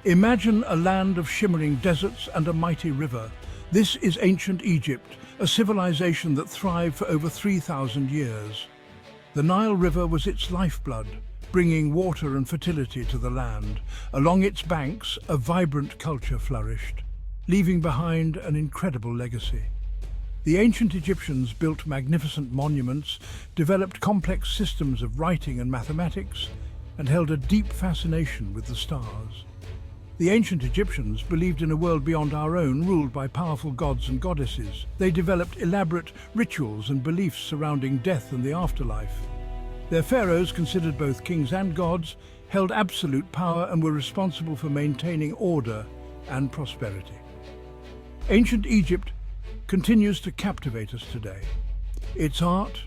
Imagine a land of shimmering deserts and a mighty river. This is ancient Egypt, a civilization that thrived for over 3,000 years. The Nile River was its lifeblood, bringing water and fertility to the land. Along its banks, a vibrant culture flourished, leaving behind an incredible legacy. The ancient Egyptians built magnificent monuments, developed complex systems of writing and mathematics, and held a deep fascination with the stars. The ancient Egyptians believed in a world beyond our own, ruled by powerful gods and goddesses. They developed elaborate rituals and beliefs surrounding death and the afterlife. Their pharaohs, considered both kings and gods, held absolute power and were responsible for maintaining order and prosperity. Ancient Egypt continues to captivate us today. Its art,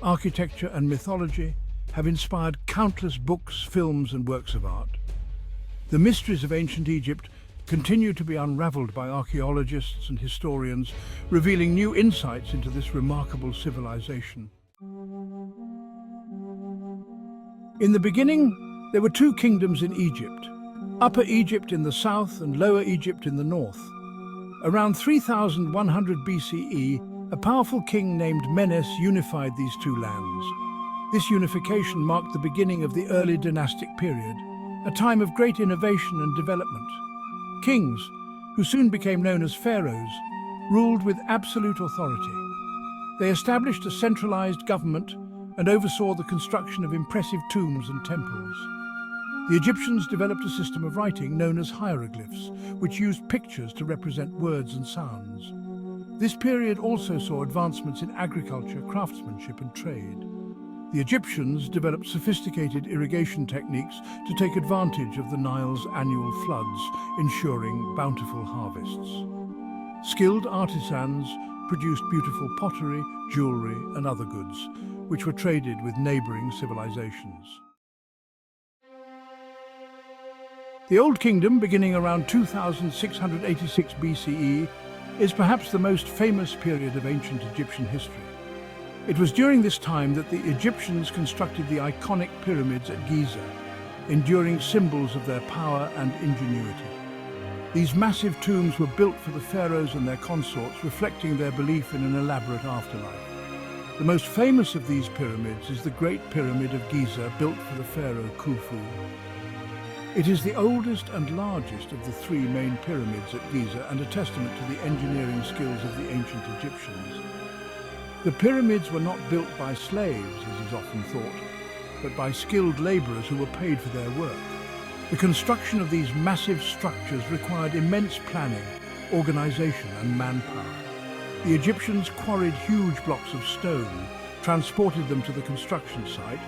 architecture, and mythology have inspired countless books, films, and works of art. The mysteries of ancient Egypt continue to be unraveled by archaeologists and historians, revealing new insights into this remarkable civilization. In the beginning, there were two kingdoms in Egypt, Upper Egypt in the south and Lower Egypt in the north. Around 3100 BCE, a powerful king named Menes unified these two lands. This unification marked the beginning of the early dynastic period, a time of great innovation and development. Kings, who soon became known as pharaohs, ruled with absolute authority. They established a centralized government and oversaw the construction of impressive tombs and temples. The Egyptians developed a system of writing known as hieroglyphs, which used pictures to represent words and sounds. This period also saw advancements in agriculture, craftsmanship, and trade. The Egyptians developed sophisticated irrigation techniques to take advantage of the Nile's annual floods, ensuring bountiful harvests. Skilled artisans produced beautiful pottery, jewelry, and other goods, which were traded with neighboring civilizations. The Old Kingdom, beginning around 2686 BCE, is perhaps the most famous period of ancient Egyptian history. It was during this time that the Egyptians constructed the iconic pyramids at Giza, enduring symbols of their power and ingenuity. These massive tombs were built for the pharaohs and their consorts, reflecting their belief in an elaborate afterlife. The most famous of these pyramids is the Great Pyramid of Giza, built for the pharaoh Khufu. It is the oldest and largest of the three main pyramids at Giza and a testament to the engineering skills of the ancient Egyptians. The pyramids were not built by slaves, as is often thought, but by skilled laborers who were paid for their work. The construction of these massive structures required immense planning, organization, and manpower. The Egyptians quarried huge blocks of stone, transported them to the construction site,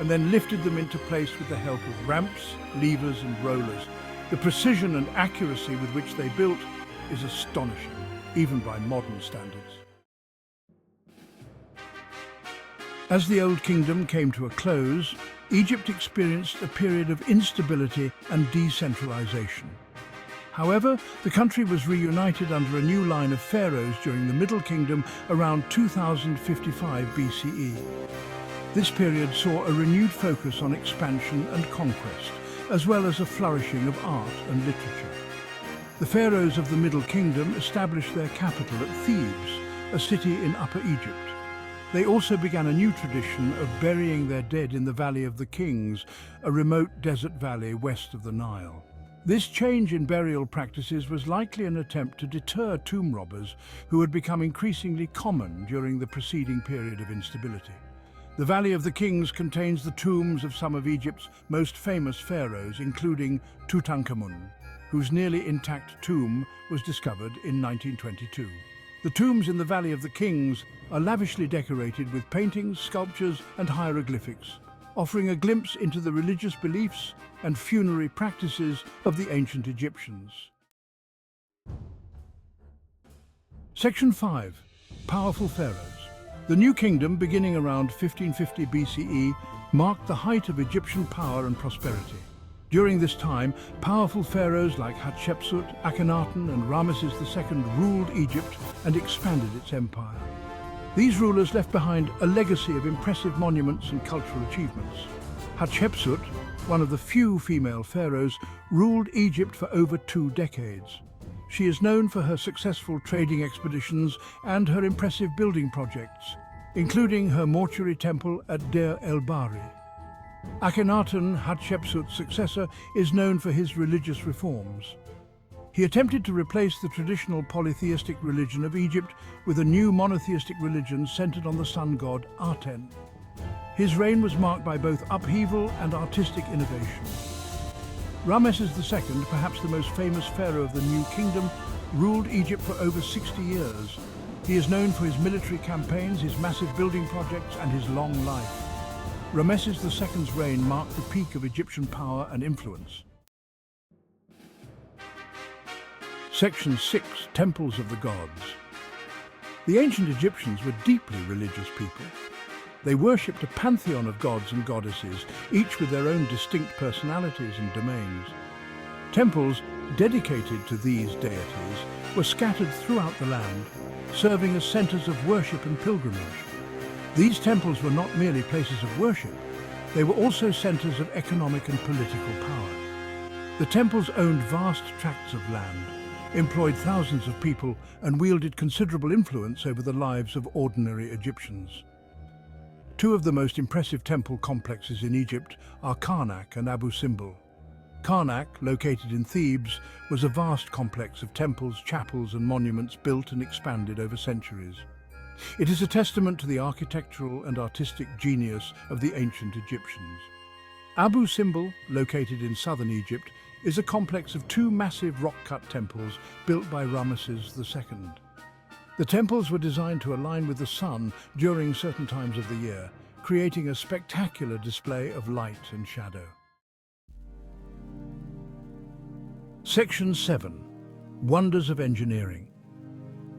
and then lifted them into place with the help of ramps, levers, and rollers. The precision and accuracy with which they built is astonishing, even by modern standards. As the Old Kingdom came to a close, Egypt experienced a period of instability and decentralization. However, the country was reunited under a new line of pharaohs during the Middle Kingdom around 2055 BCE. This period saw a renewed focus on expansion and conquest, as well as a flourishing of art and literature. The pharaohs of the Middle Kingdom established their capital at Thebes, a city in Upper Egypt. They also began a new tradition of burying their dead in the Valley of the Kings, a remote desert valley west of the Nile. This change in burial practices was likely an attempt to deter tomb robbers who had become increasingly common during the preceding period of instability. The Valley of the Kings contains the tombs of some of Egypt's most famous pharaohs, including Tutankhamun, whose nearly intact tomb was discovered in 1922. The tombs in the Valley of the Kings are lavishly decorated with paintings, sculptures, and hieroglyphics, offering a glimpse into the religious beliefs and funerary practices of the ancient Egyptians. Section 5. Powerful Pharaohs. The New Kingdom, beginning around 1550 BCE, marked the height of Egyptian power and prosperity. During this time, powerful pharaohs like Hatshepsut, Akhenaten, and Ramesses II ruled Egypt and expanded its empire. These rulers left behind a legacy of impressive monuments and cultural achievements. Hatshepsut, one of the few female pharaohs, ruled Egypt for over 2 decades. She is known for her successful trading expeditions and her impressive building projects, including her mortuary temple at Deir el-Bahri. Akhenaten, Hatshepsut's successor, is known for his religious reforms. He attempted to replace the traditional polytheistic religion of Egypt with a new monotheistic religion centered on the sun god Aten. His reign was marked by both upheaval and artistic innovation. Ramesses II, perhaps the most famous pharaoh of the New Kingdom, ruled Egypt for over 60 years. He is known for his military campaigns, his massive building projects, and his long life. Ramesses II's reign marked the peak of Egyptian power and influence. Section 6. Temples of the Gods. The ancient Egyptians were deeply religious people. They worshipped a pantheon of gods and goddesses, each with their own distinct personalities and domains. Temples dedicated to these deities were scattered throughout the land, serving as centers of worship and pilgrimage. These temples were not merely places of worship, they were also centers of economic and political power. The temples owned vast tracts of land, employed thousands of people, and wielded considerable influence over the lives of ordinary Egyptians. Two of the most impressive temple complexes in Egypt are Karnak and Abu Simbel. Karnak, located in Thebes, was a vast complex of temples, chapels, and monuments built and expanded over centuries. It is a testament to the architectural and artistic genius of the ancient Egyptians. Abu Simbel, located in southern Egypt, is a complex of 2 massive rock-cut temples built by Ramesses II. The temples were designed to align with the sun during certain times of the year, creating a spectacular display of light and shadow. Section 7. Wonders of Engineering.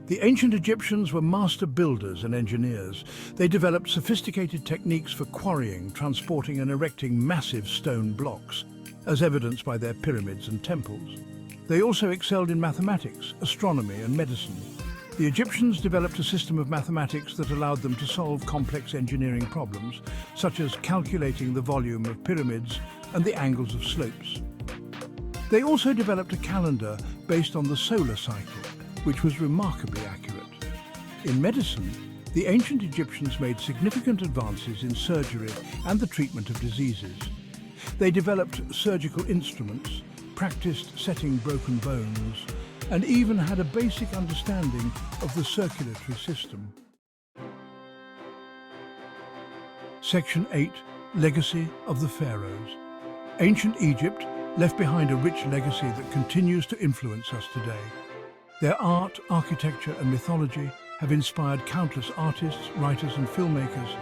The ancient Egyptians were master builders and engineers. They developed sophisticated techniques for quarrying, transporting and erecting massive stone blocks, as evidenced by their pyramids and temples. They also excelled in mathematics, astronomy and medicine. The Egyptians developed a system of mathematics that allowed them to solve complex engineering problems, such as calculating the volume of pyramids and the angles of slopes. They also developed a calendar based on the solar cycle, which was remarkably accurate. In medicine, the ancient Egyptians made significant advances in surgery and the treatment of diseases. They developed surgical instruments, practiced setting broken bones, and even had a basic understanding of the circulatory system. Section 8. Legacy of the Pharaohs. Ancient Egypt left behind a rich legacy that continues to influence us today. Their art, architecture, and mythology have inspired countless artists, writers, and filmmakers.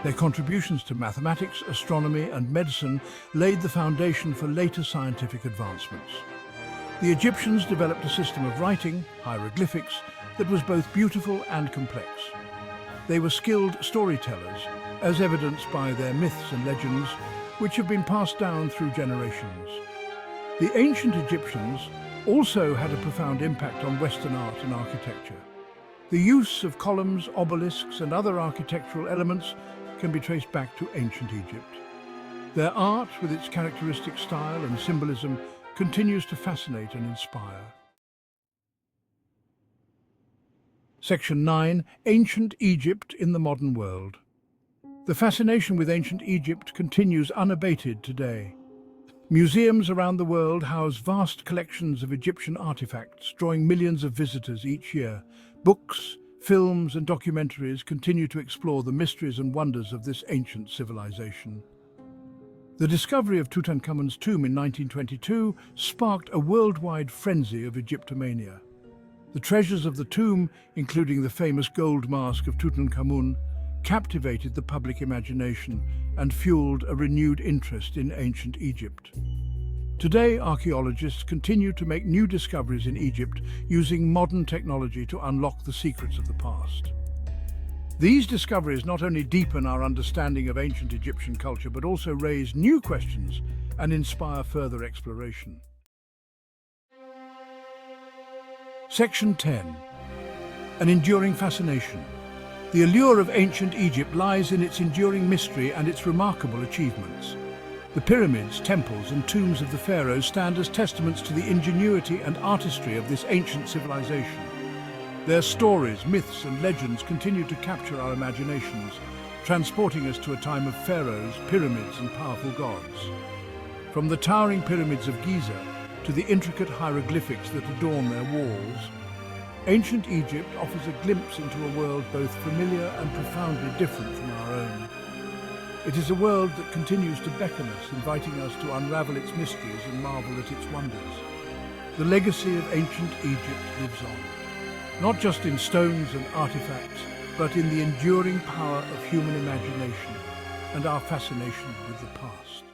Their contributions to mathematics, astronomy, and medicine laid the foundation for later scientific advancements. The Egyptians developed a system of writing, hieroglyphics, that was both beautiful and complex. They were skilled storytellers, as evidenced by their myths and legends, which have been passed down through generations. The ancient Egyptians also had a profound impact on Western art and architecture. The use of columns, obelisks, and other architectural elements can be traced back to ancient Egypt. Their art, with its characteristic style and symbolism, continues to fascinate and inspire. Section 9. Ancient Egypt in the Modern World. The fascination with ancient Egypt continues unabated today. Museums around the world house vast collections of Egyptian artifacts, drawing millions of visitors each year. Books, films, and documentaries continue to explore the mysteries and wonders of this ancient civilization. The discovery of Tutankhamun's tomb in 1922 sparked a worldwide frenzy of Egyptomania. The treasures of the tomb, including the famous gold mask of Tutankhamun, captivated the public imagination and fueled a renewed interest in ancient Egypt. Today, archaeologists continue to make new discoveries in Egypt using modern technology to unlock the secrets of the past. These discoveries not only deepen our understanding of ancient Egyptian culture, but also raise new questions and inspire further exploration. Section 10. An enduring fascination. The allure of ancient Egypt lies in its enduring mystery and its remarkable achievements. The pyramids, temples and tombs of the pharaohs stand as testaments to the ingenuity and artistry of this ancient civilization. Their stories, myths and legends continue to capture our imaginations, transporting us to a time of pharaohs, pyramids and powerful gods. From the towering pyramids of Giza to the intricate hieroglyphics that adorn their walls, ancient Egypt offers a glimpse into a world both familiar and profoundly different from our own. It is a world that continues to beckon us, inviting us to unravel its mysteries and marvel at its wonders. The legacy of ancient Egypt lives on, not just in stones and artifacts, but in the enduring power of human imagination and our fascination with the past.